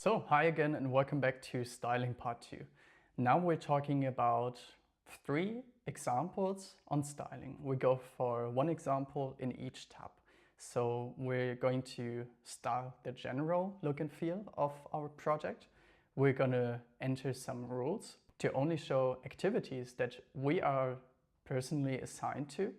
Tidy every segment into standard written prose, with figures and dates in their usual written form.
So, hi again and welcome back to Styling Part 2. Now we're talking about 3 examples on styling. We go for one example in each tab. So we're going to style the general look and feel of our project. We're going to enter some rules to only show activities that we are personally assigned to.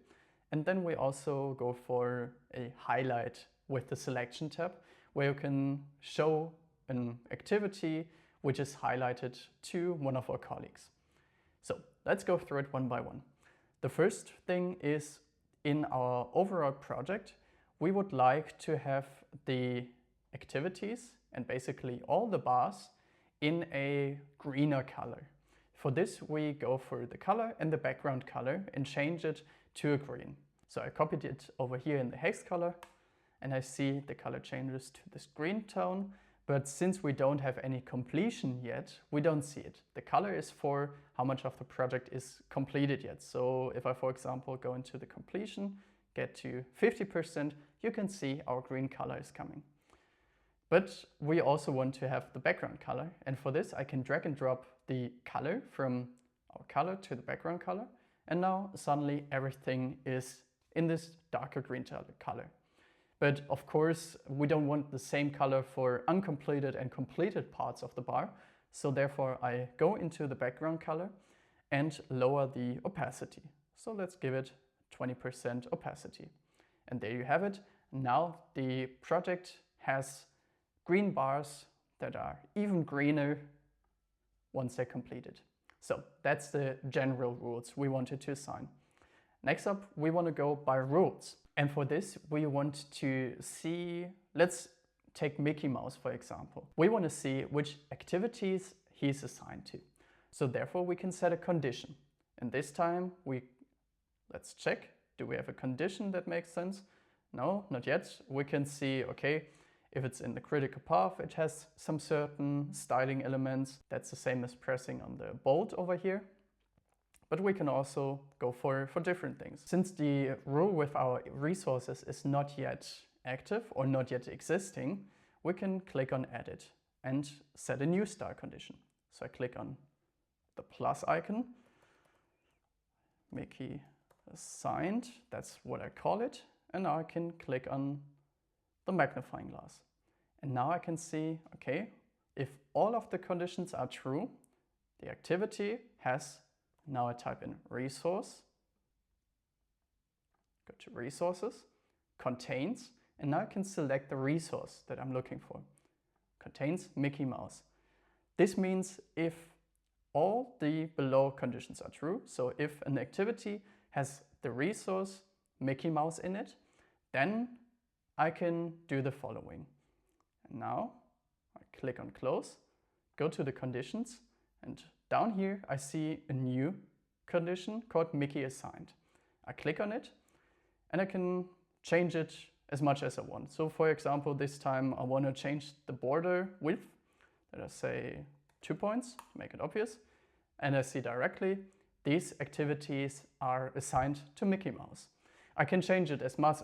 And then we also go for a highlight with the selection tab, where you can show an activity which is highlighted to one of our colleagues. So let's go through it one by one. The first thing is, in our overall project, we would like to have the activities and basically all the bars in a greener color. For this, we go for the color and the background color and change it to a green. So I copied it over here in the hex color, and I see the color changes to this green tone. But since we don't have any completion yet, we don't see it. The color is for how much of the project is completed yet. So if I, for example, go into the completion, get to 50%, you can see our green color is coming. But we also want to have the background color. And for this, I can drag and drop the color from our color to the background color. And now suddenly everything is in this darker green color. But of course, we don't want the same color for uncompleted and completed parts of the bar. So therefore, I go into the background color and lower the opacity. So let's give it 20% opacity. And there you have it. Now the project has green bars that are even greener once they're completed. So that's the general rules we wanted to assign. Next up, we want to go by rules. And for this, we want to see, let's take Mickey Mouse, for example. We want to see which activities he's assigned to. So therefore, we can set a condition. And this time, let's check, do we have a condition that makes sense? No, not yet. We can see, okay, if it's in the critical path, it has some certain styling elements. That's the same as pressing on the bolt over here. But we can also go for different things. Since the rule with our resources is not yet active or not yet existing, we can click on Edit and set a new style condition. So I click on the plus icon, Mickey assigned, that's what I call it. And now I can click on the magnifying glass. And now I can see, okay, if all of the conditions are true, the activity has. Now I type in resource, go to resources, contains, and now I can select the resource that I'm looking for. Contains Mickey Mouse. This means if all the below conditions are true, so if an activity has the resource Mickey Mouse in it, then I can do the following. And now I click on close, go to the conditions, and down here, I see a new condition called Mickey assigned. I click on it and I can change it as much as I want. So for example, this time I want to change the border width. Let us say 2 points to make it obvious. And I see directly these activities are assigned to Mickey Mouse. I can change it as much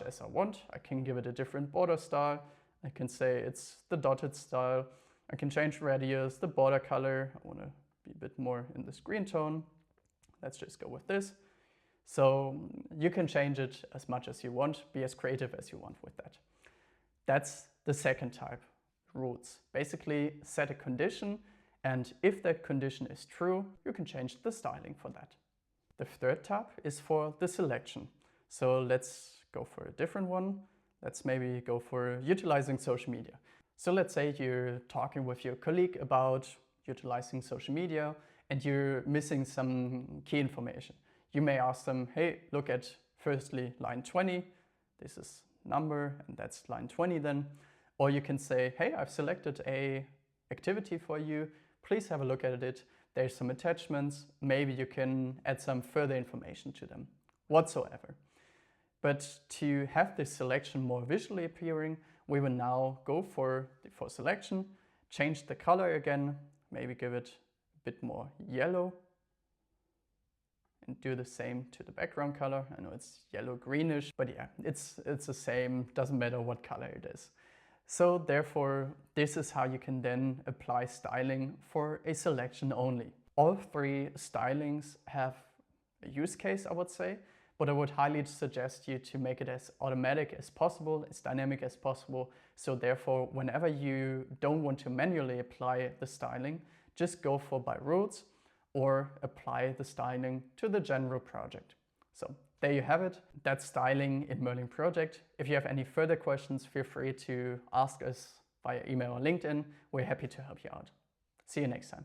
as I want. I can give it a different border style. I can say it's the dotted style. I can change radius, the border color. I want to be a bit more in this green tone. Let's just go with this. So you can change it as much as you want, be as creative as you want with that. That's the second type, rules. Basically set a condition, and if that condition is true, you can change the styling for that. The third type is for the selection. So let's go for a different one. Let's maybe go for utilizing social media. So let's say you're talking with your colleague about utilizing social media and you're missing some key information. You may ask them, hey, look at firstly line 20. This is number and that's line 20 then. Or you can say, hey, I've selected a activity for you. Please have a look at it. There's some attachments. Maybe you can add some further information to them whatsoever. But to have this selection more visually appearing, we will now go for selection, change the color again, maybe give it a bit more yellow, and do the same to the background color. I know it's yellow greenish, but yeah, it's the same, doesn't matter what color it is. So therefore, this is how you can then apply styling for a selection only. All three stylings have a use case, I would say, but I would highly suggest you to make it as automatic as possible, as dynamic as possible. So therefore, whenever you don't want to manually apply the styling, just go for by rules or apply the styling to the general project. So there you have it. That's styling in Merlin Project. If you have any further questions, feel free to ask us via email or LinkedIn. We're happy to help you out. See you next time.